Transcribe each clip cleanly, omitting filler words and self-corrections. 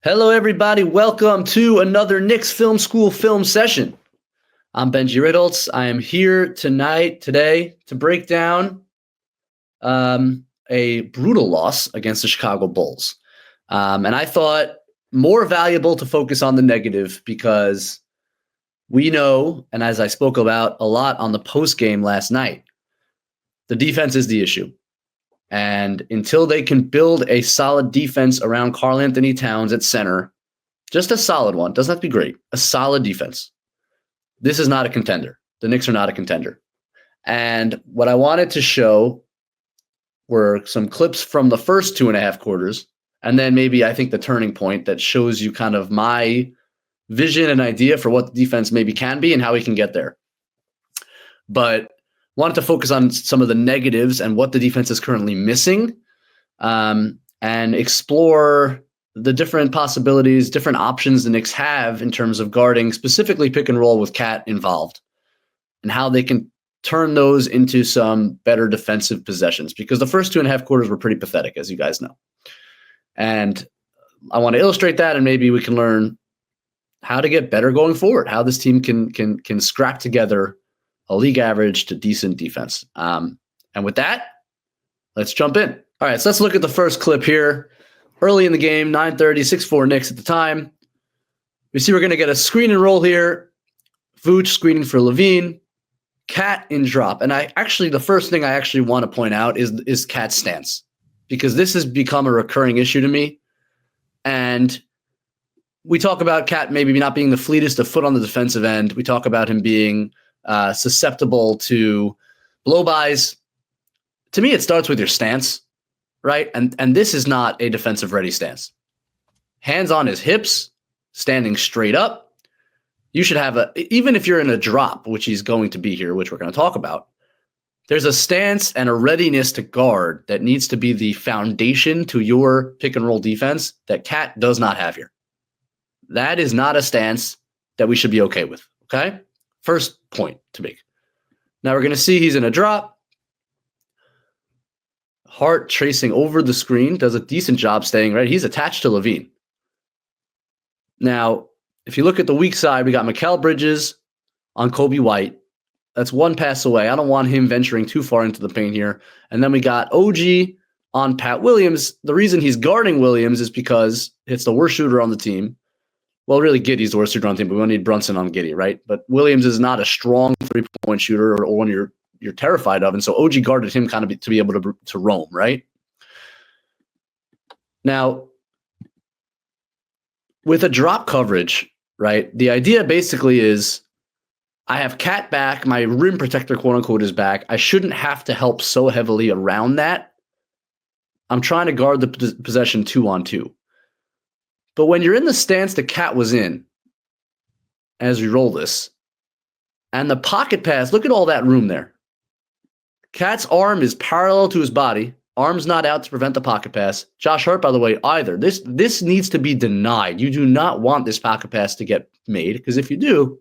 Hello, everybody. Welcome to another Knicks Film School Film Session. I'm Benjy Ritholtz. I am here today, to break down a brutal loss against the Chicago Bulls. And I thought more valuable to focus on the negative because we know, and as I spoke about a lot on the post game last night, the defense is the issue. And until they can build a solid defense around Karl-Anthony Towns at center, just a solid one, doesn't have to be great, a solid defense, this is not a contender. The Knicks are not a contender. And what I wanted to show were some clips from the first 2.5 quarters, and then maybe I think the turning point that shows you kind of my vision and idea for what the defense maybe can be and how we can get there. But wanted to focus on some of the negatives and what the defense is currently missing, and explore the different possibilities, different options the Knicks have in terms of guarding, specifically pick and roll with Cat involved, and how they can turn those into some better defensive possessions, because the first 2.5 quarters were pretty pathetic, as you guys know. And I want to illustrate that, and maybe we can learn how to get better going forward, how this team can scrap together a league average to decent defense. And with that, let's jump in. All right, so let's look at the first clip here. Early in the game, 9:30, 6-4 Knicks at the time. We see we're going to get a screen and roll here. Vooch screening for Levine. Cat in drop. And the first thing I actually want to point out is Cat's stance, because this has become a recurring issue to me. And we talk about Cat maybe not being the fleetest of foot on the defensive end. We talk about him being susceptible to blow-bys. To me, it starts with your stance, right? And this is not a defensive-ready stance. Hands on his hips, standing straight up. You should have even if you're in a drop, which he's going to be here, which we're going to talk about, there's a stance and a readiness to guard that needs to be the foundation to your pick-and-roll defense that Cat does not have here. That is not a stance that we should be okay with, okay? First point to make. Now we're going to see he's in a drop. Hart tracing over the screen, does a decent job staying right. He's attached to Levine. Now, if you look at the weak side, we got Mikal Bridges on Kobe White. That's one pass away. I don't want him venturing too far into the paint here. And then we got OG on Pat Williams. The reason he's guarding Williams is because it's the worst shooter on the team. Well, really, Giddey's the worst shooter on the team, but we don't need Brunson on Giddey, right? But Williams is not a strong three-point shooter or one you're terrified of, and so OG guarded him kind of to be able to roam, right? Now, with a drop coverage, right, the idea basically is I have Cat back, my rim protector, quote-unquote, is back. I shouldn't have to help so heavily around that. I'm trying to guard the possession 2-on-2. But when you're in the stance that Cat was in, as we roll this, and the pocket pass, look at all that room there. Cat's arm is parallel to his body. Arm's not out to prevent the pocket pass. Josh Hart, by the way, either. This needs to be denied. You do not want this pocket pass to get made, because if you do,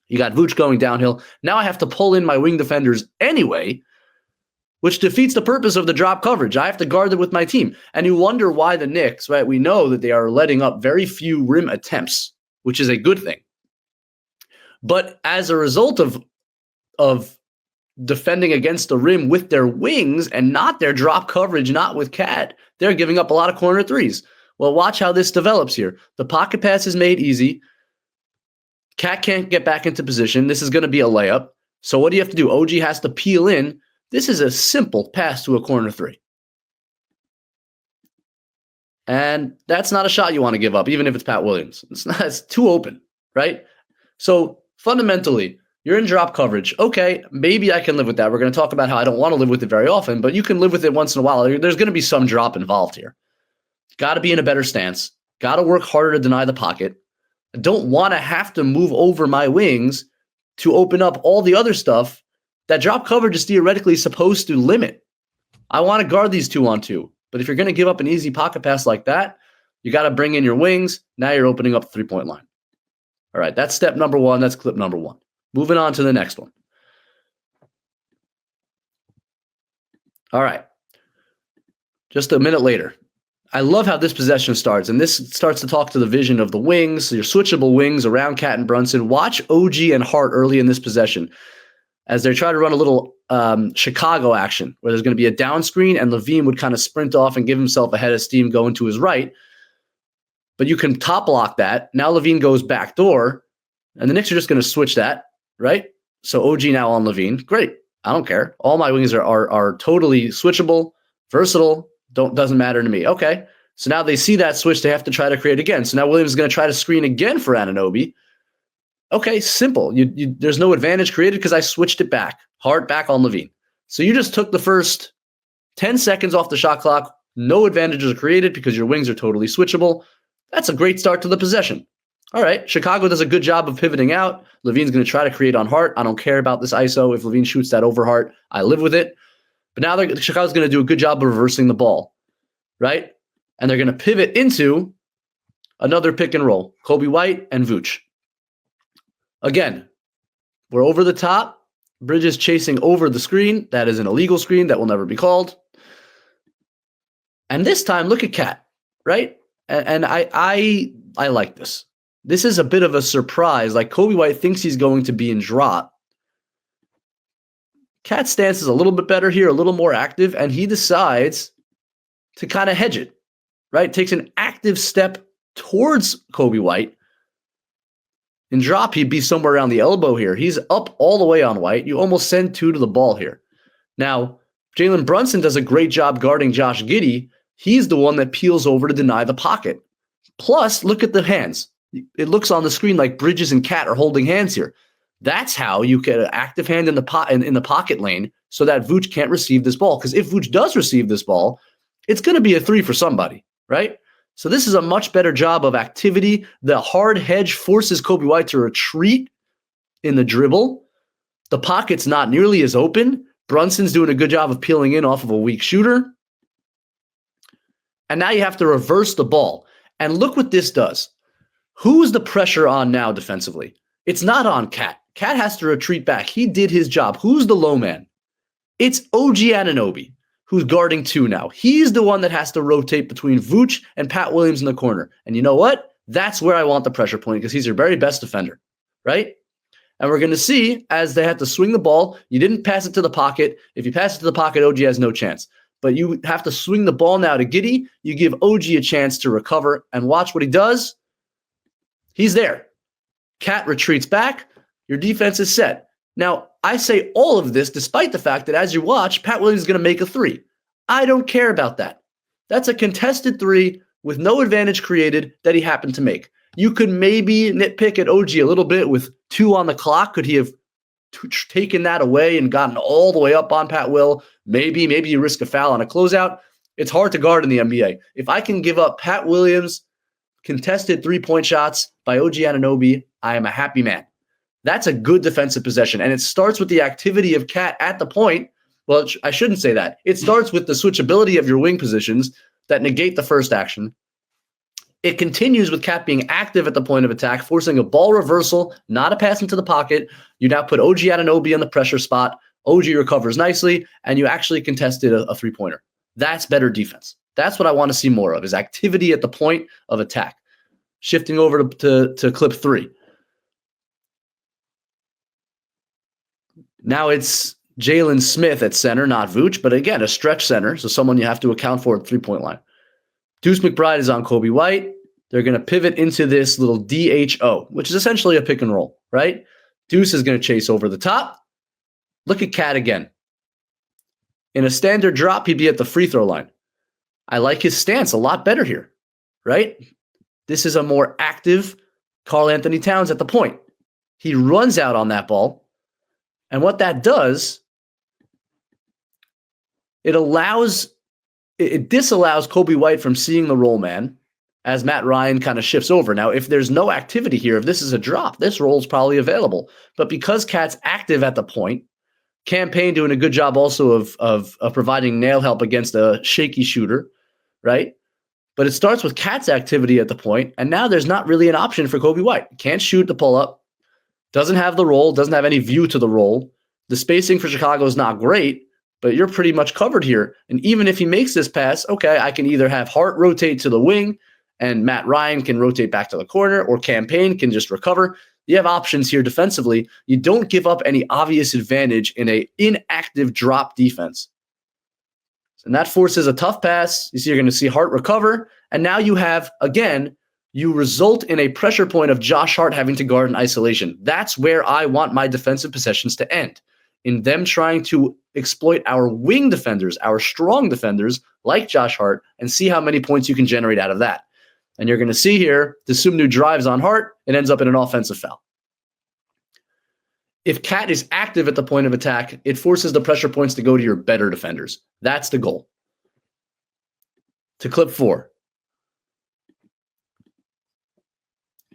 you got Vooch going downhill. Now I have to pull in my wing defenders anyway, which defeats the purpose of the drop coverage. I have to guard them with my team. And you wonder why the Knicks, right? We know that they are letting up very few rim attempts, which is a good thing. But as a result of defending against the rim with their wings and not their drop coverage, not with Cat, they're giving up a lot of corner threes. Well, watch how this develops here. The pocket pass is made easy. Cat can't get back into position. This is going to be a layup. So what do you have to do? OG has to peel in. This is a simple pass to a corner three. And that's not a shot you want to give up, even if it's Pat Williams. It's too open, right? So fundamentally, you're in drop coverage. Okay, maybe I can live with that. We're going to talk about how I don't want to live with it very often, but you can live with it once in a while. There's going to be some drop involved here. Got to be in a better stance. Got to work harder to deny the pocket. I don't want to have to move over my wings to open up all the other stuff that drop coverage is theoretically supposed to limit. I want to guard these 2-on-2. But if you're going to give up an easy pocket pass like that, you got to bring in your wings. Now you're opening up the three-point line. All right, that's step number one. That's clip number one. Moving on to the next one. All right. Just a minute later, I love how this possession starts, and this starts to talk to the vision of the wings, your switchable wings around Cat and Brunson. Watch OG and Hart early in this possession as they try to run a little Chicago action where there's going to be a down screen and Levine would kind of sprint off and give himself a head of steam going to his right. But you can top block that. Now Levine goes back door, and the Knicks are just going to switch that, right? So OG now on Levine. Great. I don't care. All my wings are totally switchable, versatile. Doesn't matter to me. Okay. So now they see that switch. They have to try to create again. So now Williams is going to try to screen again for Anunoby. Okay, simple. There's no advantage created because I switched it back. Hart back on Levine. So you just took the first 10 seconds off the shot clock. No advantages are created because your wings are totally switchable. That's a great start to the possession. All right, Chicago does a good job of pivoting out. Levine's going to try to create on Hart. I don't care about this ISO. If Levine shoots that over Hart, I live with it. But now Chicago's going to do a good job of reversing the ball, right? And they're going to pivot into another pick and roll. Kobe White and Vooch. Again, we're over the top. Bridges chasing over the screen. That is an illegal screen that will never be called. And this time, look at Cat, right? And I like this. This is a bit of a surprise. Like Kobe White thinks he's going to be in drop. Cat's stance is a little bit better here, a little more active, and he decides to kind of hedge it, right? Takes an active step towards Kobe White. In drop, he'd be somewhere around the elbow here. He's up all the way on White. You almost send two to the ball here. Now, Jalen Brunson does a great job guarding Josh Giddey. He's the one that peels over to deny the pocket. Plus, look at the hands. It looks on the screen like Bridges and Cat are holding hands here. That's how you get an active hand in the pocket lane so that Vooch can't receive this ball. Because if Vooch does receive this ball, it's going to be a three for somebody, right? So this is a much better job of activity. The hard hedge forces Kobe White to retreat in the dribble. The pocket's not nearly as open. Brunson's doing a good job of peeling in off of a weak shooter. And now you have to reverse the ball. And look what this does. Who's the pressure on now defensively? It's not on Cat. Cat has to retreat back. He did his job. Who's the low man? It's OG Anunoby, who's guarding two now. He's the one that has to rotate between Vooch and Pat Williams in the corner. And you know what? That's where I want the pressure point because he's your very best defender, right? And we're going to see as they have to swing the ball, you didn't pass it to the pocket. If you pass it to the pocket, OG has no chance. But you have to swing the ball now to Giddey. You give OG a chance to recover and watch what he does. He's there. Cat retreats back. Your defense is set. Now, I say all of this despite the fact that as you watch, Pat Williams is going to make a three. I don't care about that. That's a contested three with no advantage created that he happened to make. You could maybe nitpick at OG a little bit with 2 on the clock. Could he have taken that away and gotten all the way up on Pat Will? Maybe you risk a foul on a closeout. It's hard to guard in the NBA. If I can give up Pat Williams contested 3-point shots by OG Anunoby, I am a happy man. That's a good defensive possession. And it starts with the activity of Cat at the point. Well, I shouldn't say that. It starts with the switchability of your wing positions that negate the first action. It continues with Cat being active at the point of attack, forcing a ball reversal, not a pass into the pocket. You now put OG Anunoby in the pressure spot. OG recovers nicely, and you actually contested a three-pointer. That's better defense. That's what I want to see more of, is activity at the point of attack. Shifting over to clip 3. Now it's Jalen Smith at center, not Vooch, but again, a stretch center, so someone you have to account for at the 3-point line. Deuce McBride is on Kobe White. They're going to pivot into this little DHO, which is essentially a pick and roll, right? Deuce is going to chase over the top. Look at Cat again. In a standard drop, he'd be at the free throw line. I like his stance a lot better here, right? This is a more active Karl-Anthony Towns at the point. He runs out on that ball. And what that does, it disallows Kobe White from seeing the roll man as Matt Ryan kind of shifts over. Now, if there's no activity here, if this is a drop, this roll is probably available. But because Cat's active at the point, Campaign doing a good job also of providing nail help against a shaky shooter, right? But it starts with Cat's activity at the point, and now there's not really an option for Kobe White. Can't shoot the pull-up, doesn't have the roll, doesn't have any view to the roll. The spacing for Chicago is not great, but you're pretty much covered here. And even if he makes this pass, okay, I can either have Hart rotate to the wing and Matt Ryan can rotate back to the corner, or Campaign can just recover. You have options here defensively. You don't give up any obvious advantage in an inactive drop defense. And that forces a tough pass. You see, you're going to see Hart recover. And now you have, again, you result in a pressure point of Josh Hart having to guard in isolation. That's where I want my defensive possessions to end, in them trying to exploit our wing defenders, our strong defenders like Josh Hart, and see how many points you can generate out of that. And you're going to see here, Desumnu drives on Hart. It ends up in an offensive foul. If Cat is active at the point of attack, it forces the pressure points to go to your better defenders. That's the goal. To clip 4.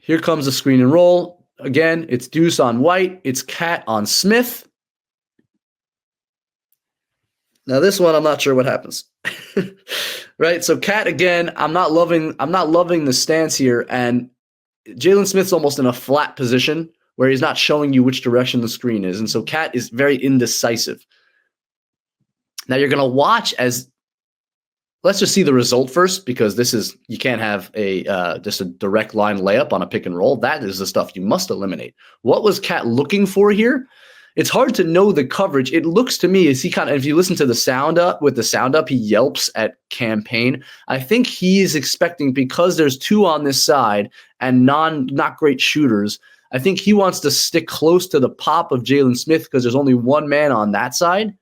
Here comes the screen and roll. Again, it's Deuce on White. It's Cat on Smith. Now this one, I'm not sure what happens. Right? So Cat, again, I'm not loving the stance here. And Jalen Smith's almost in a flat position where he's not showing you which direction the screen is. And so Cat is very indecisive. Now you're going to watch as, let's just see the result first, because this is, you can't have just a direct line layup on a pick and roll. That is the stuff you must eliminate. What was Cat looking for here? It's hard to know the coverage. It looks to me, as he kind of, if you listen to the sound up, with the sound up, he yelps at Campaign. I think he is expecting, because there's 2 on this side and not great shooters, I think he wants to stick close to the pop of Jalen Smith because there's only one man on that side.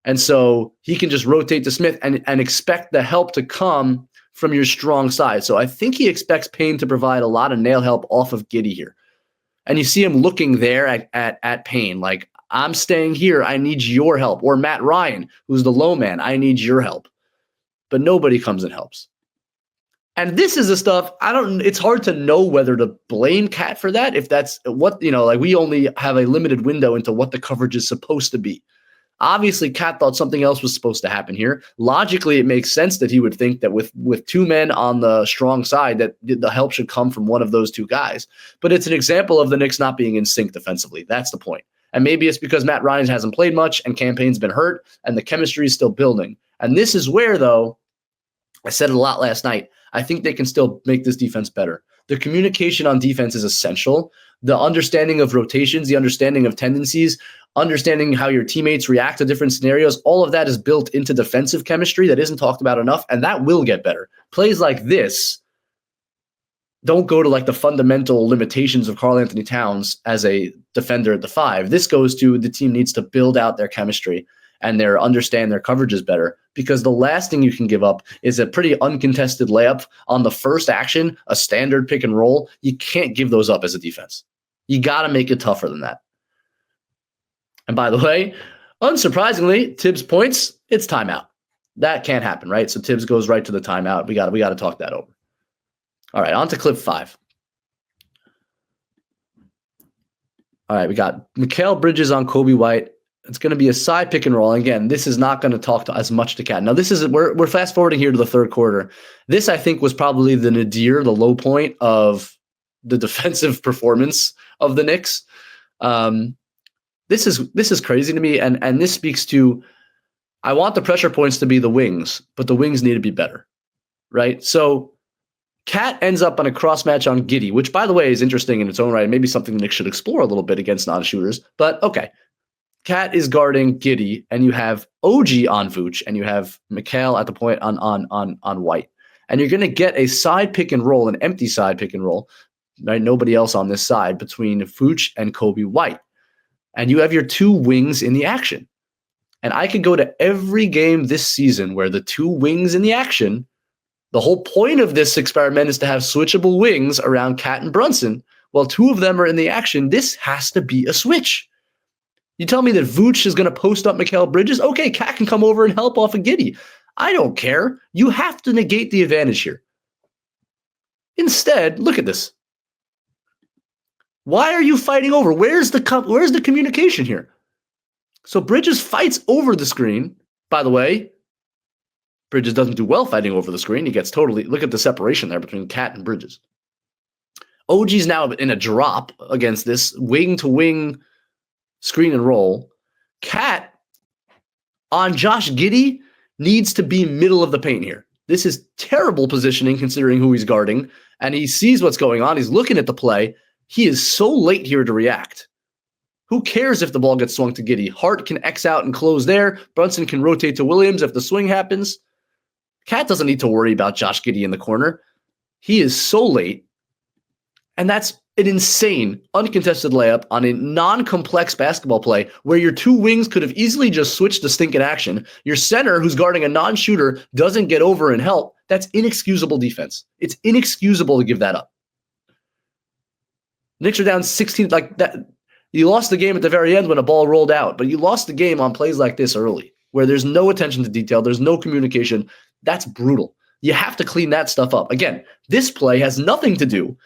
And so he can just rotate to Smith and expect the help to come from your strong side. So I think he expects Payne to provide a lot of nail help off of Giddey here. And you see him looking there at Payne, like, I'm staying here. I need your help. Or Matt Ryan, who's the low man. I need your help. But nobody comes and helps. And this is the stuff, it's hard to know whether to blame Cat for that. If that's what, like, we only have a limited window into what the coverage is supposed to be. Obviously, Cat thought something else was supposed to happen here. Logically, it makes sense that he would think that with 2 men on the strong side, that the help should come from one of those 2 guys. But it's an example of the Knicks not being in sync defensively. That's the point. And maybe it's because Matt Ryan hasn't played much and Campaign's been hurt and the chemistry is still building. And this is where, though, I said it a lot last night, I think they can still make this defense better. The communication on defense is essential. The understanding of rotations, the understanding of tendencies, understanding how your teammates react to different scenarios, all of that is built into defensive chemistry that isn't talked about enough, and that will get better. Plays like this don't go to like the fundamental limitations of Karl-Anthony Towns as a defender at the 5. This goes to the team needs to build out their chemistry and understand their coverages better, because the last thing you can give up is a pretty uncontested layup on the first action, a standard pick and roll. You can't give those up as a defense. You got to make it tougher than that. And by the way, unsurprisingly, Tibbs points, it's timeout. That can't happen, right? So Tibbs goes right to the timeout. We got to talk that over. All right, on to clip 5. All right, we got Mikal Bridges on Kobe White. It's going to be a side pick and roll. And again, this is not going to talk to as much to Cat. Now, we're fast forwarding here to the third quarter. This, I think, was probably the nadir, the low point of the defensive performance of the Knicks. This is crazy to me, and this speaks to, I want the pressure points to be the wings, but the wings need to be better, right? So Cat ends up on a cross match on Giddey, which, by the way, is interesting in its own right. Maybe something the Knicks should explore a little bit against non-shooters, but okay. Cat is guarding Giddey, and you have OG on Vooch, and you have Mikal at the point on White. And you're going to get a side pick and roll, an empty side pick and roll, right? Nobody else on this side between Vooch and Kobe White. And you have your 2 wings in the action. And I could go to every game this season where the 2 wings in the action, the whole point of this experiment is to have switchable wings around Cat and Brunson. While 2 of them are in the action, this has to be a switch. You tell me that Vooch is going to post up Mikal Bridges? Okay, Cat can come over and help off of Giddey. I don't care. You have to negate the advantage here. Instead, look at this. Why are you fighting over? Where's the communication here? So Bridges fights over the screen. By the way, Bridges doesn't do well fighting over the screen. He gets totally, look at the separation there between Cat and Bridges. OG's now in a drop against this wing to wing screen and roll. Cat on Josh Giddey needs to be middle of the paint here. This is terrible positioning considering who he's guarding, and he sees what's going on. He's looking at the play. He is so late here to react. Who cares if the ball gets swung to Giddey? Hart can X out and close there. Brunson can rotate to Williams if the swing happens. Cat doesn't need to worry about Josh Giddey in the corner. He is so late, and that's an insane, uncontested layup on a non-complex basketball play where your two wings could have easily just switched to stinking action. Your center, who's guarding a non-shooter, doesn't get over and help. That's inexcusable defense. It's inexcusable to give that up. Knicks are down 16 like that. You lost the game at the very end when a ball rolled out, but you lost the game on plays like this early where there's no attention to detail, there's no communication. That's brutal. You have to clean that stuff up. Again, this play has nothing to do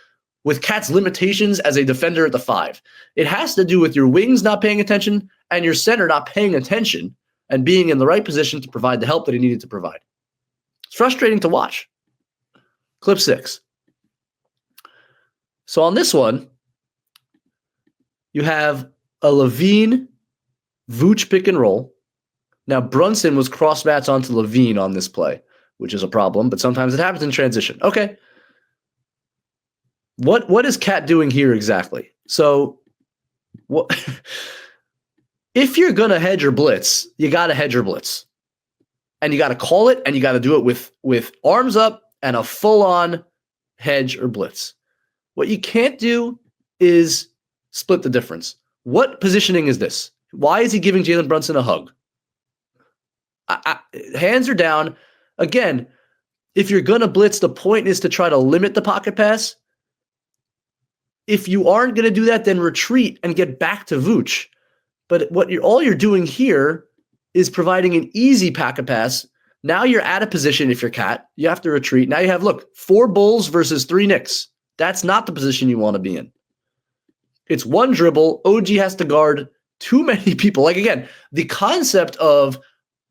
with Cat's limitations as a defender at the 5. It has to do with your wings not paying attention and your center not paying attention and being in the right position to provide the help that he needed to provide. It's frustrating to watch. Clip 6. So on this one, you have a Levine Vooch pick and roll. Now Brunson was cross-matched onto Levine on this play, which is a problem, but sometimes it happens in transition. Okay. What is Cat doing here exactly? So what if you're going to hedge your blitz, you got to hedge your blitz. And you got to call it, and you got to do it with arms up and a full-on hedge or blitz. What you can't do is split the difference. What positioning is this? Why is he giving Jalen Brunson a hug? Hands are down. Again, if you're going to blitz, the point is to try to limit the pocket pass. If you aren't going to do that, then retreat and get back to Vooch. But all you're doing here is providing an easy pocket pass. Now you're at a position, if you're Cat, you have to retreat. Now you have, 4 Bulls versus 3 Knicks. That's not the position you want to be in. It's one dribble. OG has to guard too many people. Again, the concept of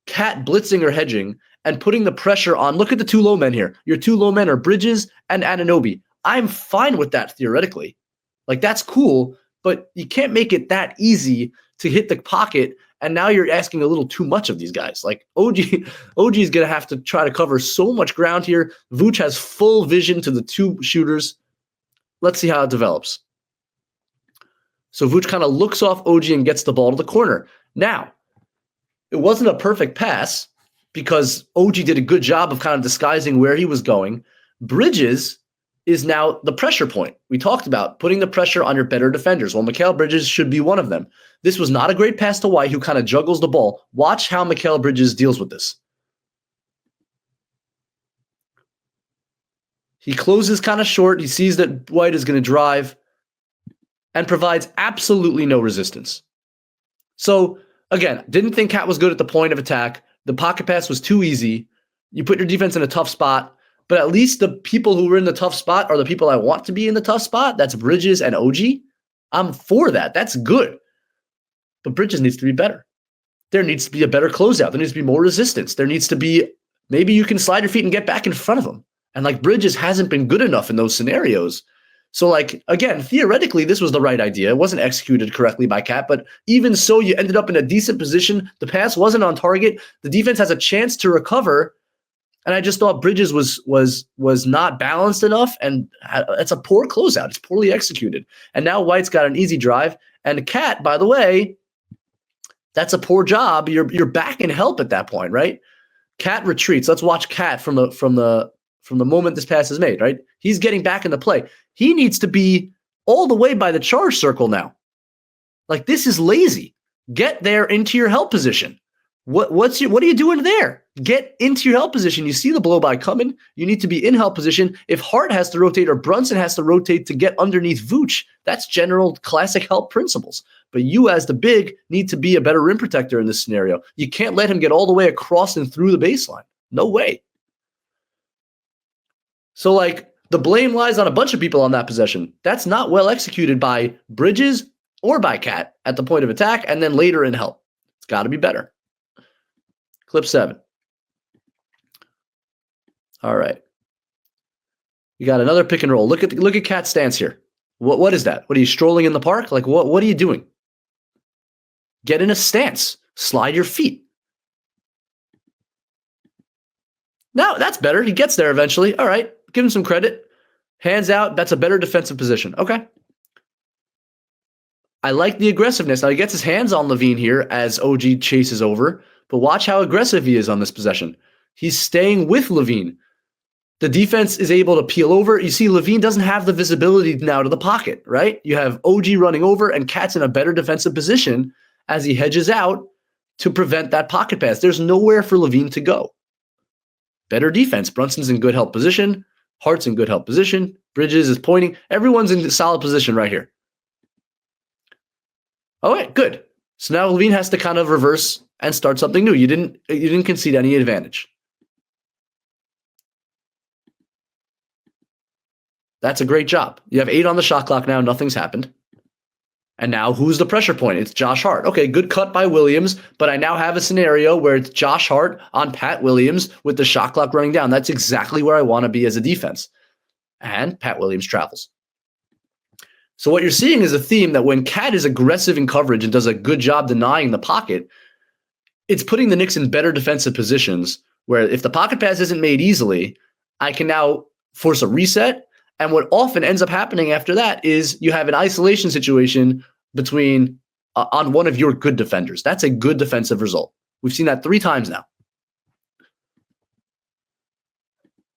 Cat blitzing or hedging and putting the pressure on. Look at the 2 low men here. Your 2 low men are Bridges and Anunoby. I'm fine with that theoretically. That's cool, but you can't make it that easy to hit the pocket. And now you're asking a little too much of these guys. OG is going to have to try to cover so much ground here. Vooch has full vision to the 2 shooters. Let's see how it develops. So Vooch kind of looks off OG and gets the ball to the corner. Now, it wasn't a perfect pass because OG did a good job of kind of disguising where he was going. Bridges is now the pressure point. We talked about putting the pressure on your better defenders. Well, Mikal Bridges should be one of them. This was not a great pass to White, who kind of juggles the ball. Watch how Mikal Bridges deals with this. He closes kind of short. He sees that White is going to drive and provides absolutely no resistance. So, again, didn't think Cat was good at the point of attack. The pocket pass was too easy. You put your defense in a tough spot. But at least the people who were in the tough spot are the people I want to be in the tough spot. That's Bridges and OG. I'm for that. That's good. But Bridges needs to be better. There needs to be a better closeout. There needs to be more resistance. There needs to be, maybe you can slide your feet and get back in front of him. And Bridges hasn't been good enough in those scenarios. So again, theoretically, this was the right idea. It wasn't executed correctly by Cat, but even so, you ended up in a decent position. The pass wasn't on target. The defense has a chance to recover. And I just thought Bridges was not balanced enough, and it's a poor closeout. It's poorly executed. And now White's got an easy drive. And Cat, by the way, that's a poor job. You're back in help at that point, right? Cat retreats. Let's watch Cat from the moment this pass is made, right? He's getting back in the play. He needs to be all the way by the charge circle now. This is lazy. Get there into your help position. What are you doing there? Get into your help position. You see the blow by coming. You need to be in help position. If Hart has to rotate or Brunson has to rotate to get underneath Vooch, that's general classic help principles. But you as the big need to be a better rim protector in this scenario. You can't let him get all the way across and through the baseline. No way. So the blame lies on a bunch of people on that possession. That's not well executed by Bridges or by Cat at the point of attack and then later in help. It's got to be better. Clip 7. All right. You got another pick and roll. Look at Cat's stance here. What is that? What are you strolling in the park? What are you doing? Get in a stance. Slide your feet. Now that's better. He gets there eventually. All right. Give him some credit. Hands out. That's a better defensive position. Okay. I like the aggressiveness. Now he gets his hands on LaVine here as OG chases over, but watch how aggressive he is on this possession. He's staying with LaVine. The defense is able to peel over. You see, LaVine doesn't have the visibility now to the pocket, right? You have OG running over and KAT's in a better defensive position as he hedges out to prevent that pocket pass. There's nowhere for LaVine to go. Better defense. Brunson's in good help position. Hart's in good help position. Bridges is pointing. Everyone's in a solid position right here. All right, good. So now LaVine has to kind of reverse and start something new. You didn't concede any advantage. That's a great job. You have 8 on the shot clock now. Nothing's happened. And now who's the pressure point? It's Josh Hart. Okay, good cut by Williams, but I now have a scenario where it's Josh Hart on Pat Williams with the shot clock running down. That's exactly where I want to be as a defense. And Pat Williams travels. So what you're seeing is a theme that when KAT is aggressive in coverage and does a good job denying the pocket, it's putting the Knicks in better defensive positions where if the pocket pass isn't made easily, I can now force a reset. And what often ends up happening after that is you have an isolation situation between on one of your good defenders. That's a good defensive result. We've seen that 3 times now.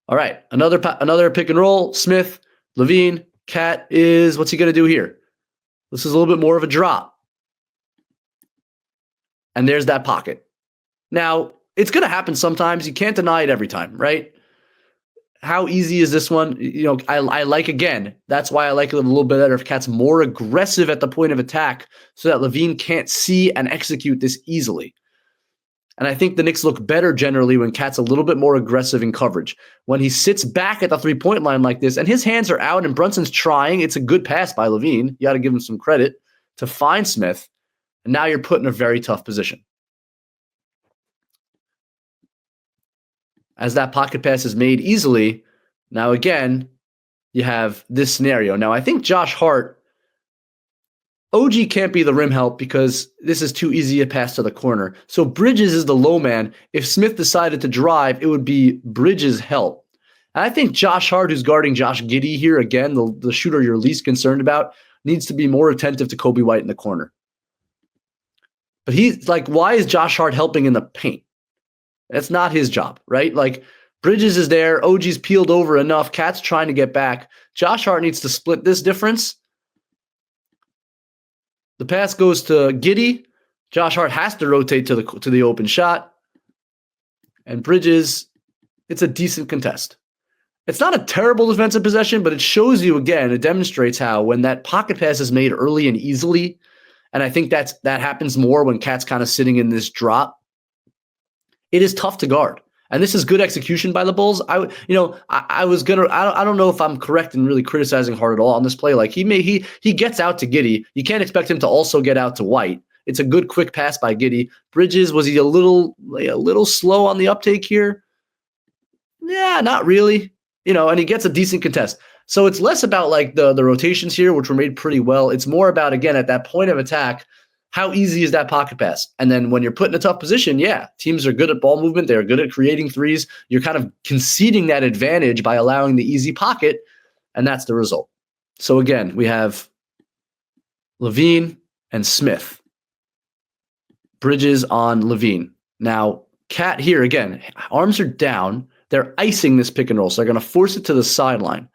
All right, another pick and roll. Smith, LaVine, KAT is, what's he going to do here? This is a little bit more of a drop. And there's that pocket. Now, it's going to happen sometimes. You can't deny it every time, right? How easy is this one? You know, I like, again, that's why I like it a little bit better if KAT's more aggressive at the point of attack so that LaVine can't see and execute this easily. And I think the Knicks look better generally when KAT's a little bit more aggressive in coverage. When he sits back at the three-point line like this and his hands are out and Brunson's trying, it's a good pass by LaVine. You got to give him some credit to find Smith. And now you're put in a very tough position. As that pocket pass is made easily, now again, you have this scenario. Now, I think Josh Hart, OG can't be the rim help because this is too easy a pass to the corner. So Bridges is the low man. If Smith decided to drive, it would be Bridges' help. And I think Josh Hart, who's guarding Josh Giddey here, again, the shooter you're least concerned about, needs to be more attentive to Kobe White in the corner. But he's like, why is Josh Hart helping in the paint? That's not his job, right? Like Bridges is there. OG's peeled over enough. KAT's trying to get back. Josh Hart needs to split this difference. The pass goes to Giddey. Josh Hart has to rotate to the open shot. And Bridges, it's a decent contest. It's not a terrible defensive possession, but it shows you again, it demonstrates how when that pocket pass is made early and easily, and I think that happens more when KAT's kind of sitting in this drop, it is tough to guard. And this is good execution by the Bulls. I don't know if I'm correct in really criticizing Hart at all on this play. Like he gets out to Giddey. You can't expect him to also get out to White. It's a good quick pass by Giddey. Bridges, was he a little slow on the uptake here? Yeah, not really. And he gets a decent contest. So it's less about like the rotations here, which were made pretty well. It's more about, again, at that point of attack, how easy is that pocket pass? And then when you're put in a tough position, yeah, teams are good at ball movement. They're good at creating threes. You're kind of conceding that advantage by allowing the easy pocket, and that's the result. So again, we have LaVine and Smith. Bridges on LaVine. Now, KAT here, again, arms are down. They're icing this pick and roll, so they're going to force it to the sideline.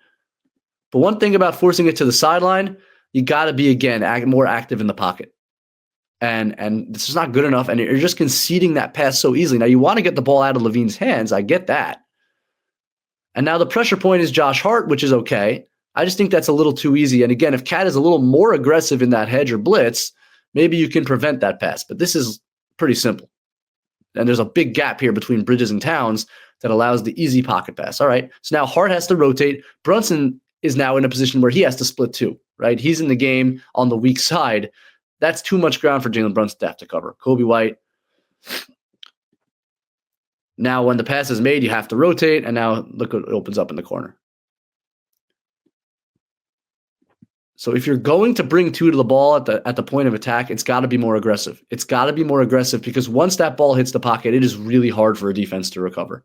But one thing about forcing it to the sideline, you got to be, again, more active in the pocket. And this is not good enough, and you're just conceding that pass so easily. Now, you want to get the ball out of LaVine's hands. I get that. And now the pressure point is Josh Hart, which is okay. I just think that's a little too easy. And again, if KAT is a little more aggressive in that hedge or blitz, maybe you can prevent that pass. But this is pretty simple. And there's a big gap here between Bridges and Towns that allows the easy pocket pass. All right, so now Hart has to rotate. Brunson is now in a position where he has to split too, right? He's in the game on the weak side. That's too much ground for Jalen Brunson to have to cover. Kobe White. Now, when the pass is made, you have to rotate, and now look what opens up in the corner. So if you're going to bring two to the ball at the point of attack, it's got to be more aggressive. It's got to be more aggressive because once that ball hits the pocket, it is really hard for a defense to recover.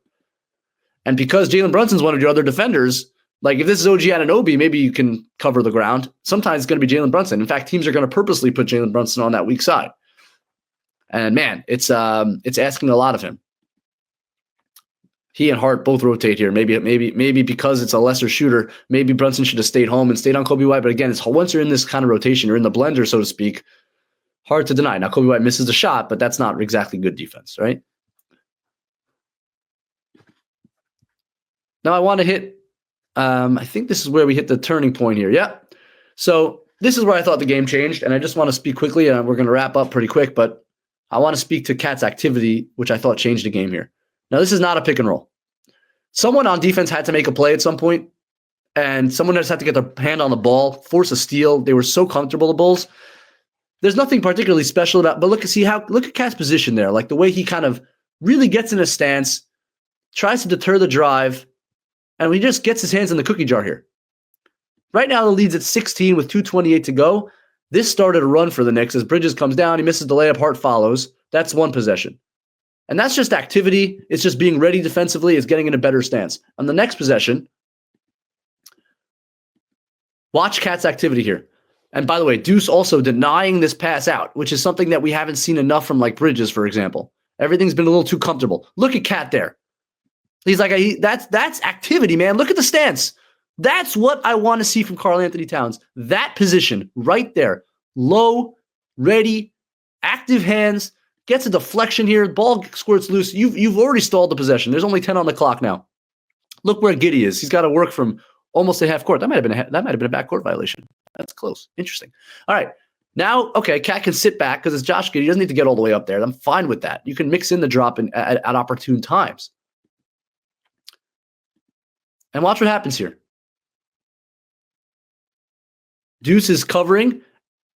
And because Jalen Brunson's one of your other defenders, like if this is OG Anunoby, maybe you can cover the ground. Sometimes it's going to be Jalen Brunson. In fact, teams are going to purposely put Jalen Brunson on that weak side. And man, it's asking a lot of him. He and Hart both rotate here. Maybe because it's a lesser shooter, maybe Brunson should have stayed home and stayed on Kobe White. But again, it's once you're in this kind of rotation, you're in the blender, so to speak. Hard to deny. Now, Kobe White misses the shot, but that's not exactly good defense, right? Now I want to hit, I think this is where we hit the turning point here. Yeah. So this is where I thought the game changed, and I just want to speak quickly, and we're going to wrap up pretty quick, but I want to speak to Cat's activity, which I thought changed the game here. Now, this is not a pick and roll. Someone on defense had to make a play at some point, and someone just had to get their hand on the ball, force a steal. They were so comfortable, the Bulls. There's nothing particularly special about, but look at Cat's position there, like the way he kind of really gets in a stance, tries to deter the drive, and he just gets his hands in the cookie jar here. Right now, the lead's at 16 with 2:28 to go. This started a run for the Knicks as Bridges comes down. He misses the layup. Hart follows. That's one possession. And that's just activity. It's just being ready defensively. It's getting in a better stance. On the next possession, watch Cat's activity here. And by the way, Deuce also denying this pass out, which is something that we haven't seen enough from like Bridges, for example. Everything's been a little too comfortable. Look at Cat there. He's like, that's activity, man. Look at the stance. That's what I want to see from Karl-Anthony Towns. That position right there. Low, ready, active hands, gets a deflection here. Ball squirts loose. You've already stalled the possession. There's only 10 on the clock now. Look where Giddey is. He's got to work from almost a half court. That might have been a backcourt violation. That's close. Interesting. All right. Now, okay, Cat can sit back because it's Josh Giddey. He doesn't need to get all the way up there. I'm fine with that. You can mix in the drop at opportune times. And watch what happens here. Deuce is covering.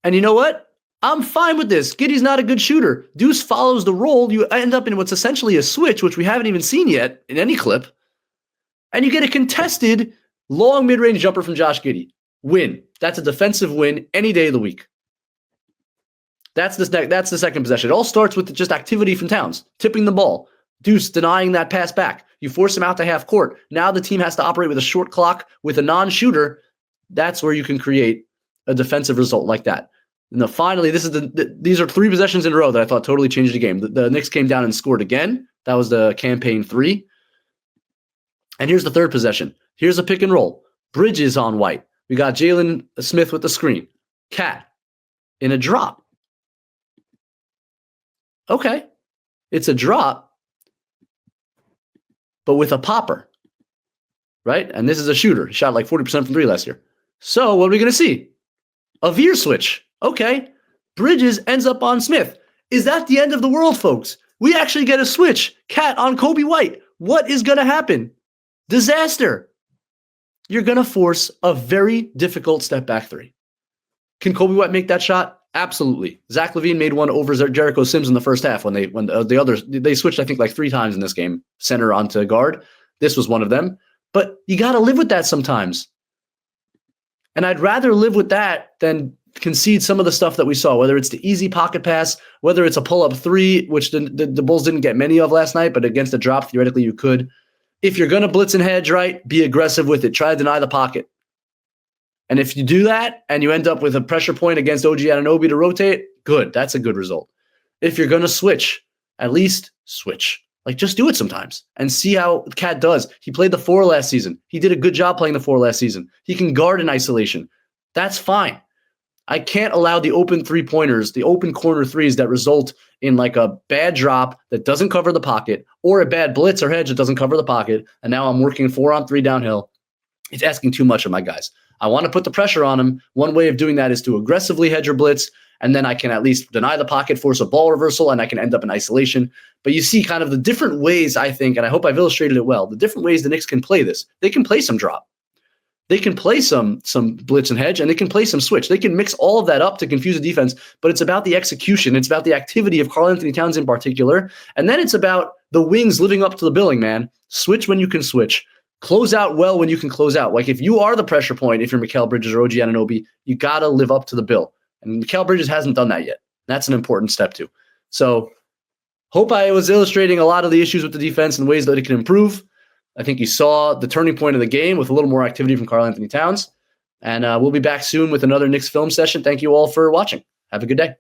And you know what? I'm fine with this. Giddey's not a good shooter. Deuce follows the roll. You end up in what's essentially a switch, which we haven't even seen yet in any clip. And you get a contested long mid-range jumper from Josh Giddey. Win. That's a defensive win any day of the week. That's the second possession. It all starts with just activity from Towns, tipping the ball. Deuce denying that pass back. You force him out to half court. Now the team has to operate with a short clock with a non-shooter. That's where you can create a defensive result like that. And finally, these are three possessions in a row that I thought totally changed the game. The Knicks came down and scored again. That was the campaign 3. And here's the third possession. Here's a pick and roll. Bridges on White. We got Jalen Smith with the screen. Cat in a drop. Okay. It's a drop, but with a popper, right? And this is a shooter. He shot like 40% from 3 last year. So what are we going to see? A veer switch. Okay. Bridges ends up on Smith. Is that the end of the world, folks? We actually get a switch. Cat on Kobe White. What is going to happen? Disaster. You're going to force a very difficult step back 3. Can Kobe White make that shot? Absolutely. Zach LaVine made one over Jericho Sims in the first half when the others, they switched, I think, like 3 times in this game, center onto guard. This was one of them. But you got to live with that sometimes. And I'd rather live with that than concede some of the stuff that we saw, whether it's the easy pocket pass, whether it's a pull-up 3, which the Bulls didn't get many of last night, but against a drop, theoretically you could. If you're going to blitz and hedge, right, be aggressive with it. Try to deny the pocket. And if you do that and you end up with a pressure point against OG Anunoby to rotate, good. That's a good result. If you're going to switch, at least switch. Like, just do it sometimes and see how Cat does. He played the 4 last season. He did a good job playing the 4 last season. He can guard in isolation. That's fine. I can't allow the open 3-pointers, the open corner 3s that result in like a bad drop that doesn't cover the pocket or a bad blitz or hedge that doesn't cover the pocket. And now I'm working 4-on-3 downhill. It's asking too much of my guys. I want to put the pressure on him. One way of doing that is to aggressively hedge or blitz, and then I can at least deny the pocket, force a ball reversal, and I can end up in isolation. But you see kind of the different ways, I think, and I hope I've illustrated it well, the different ways the Knicks can play this. They can play some drop. They can play some blitz and hedge, and they can play some switch. They can mix all of that up to confuse the defense, but it's about the execution. It's about the activity of Karl-Anthony Towns in particular, and then it's about the wings living up to the billing, man. Switch when you can switch. Close out well when you can close out. Like if you are the pressure point, if you're Mikal Bridges or OG Anunoby, you got to live up to the bill. And Mikal Bridges hasn't done that yet. That's an important step too. So hope I was illustrating a lot of the issues with the defense and ways that it can improve. I think you saw the turning point of the game with a little more activity from Karl-Anthony Towns. And we'll be back soon with another Knicks Film Session. Thank you all for watching. Have a good day.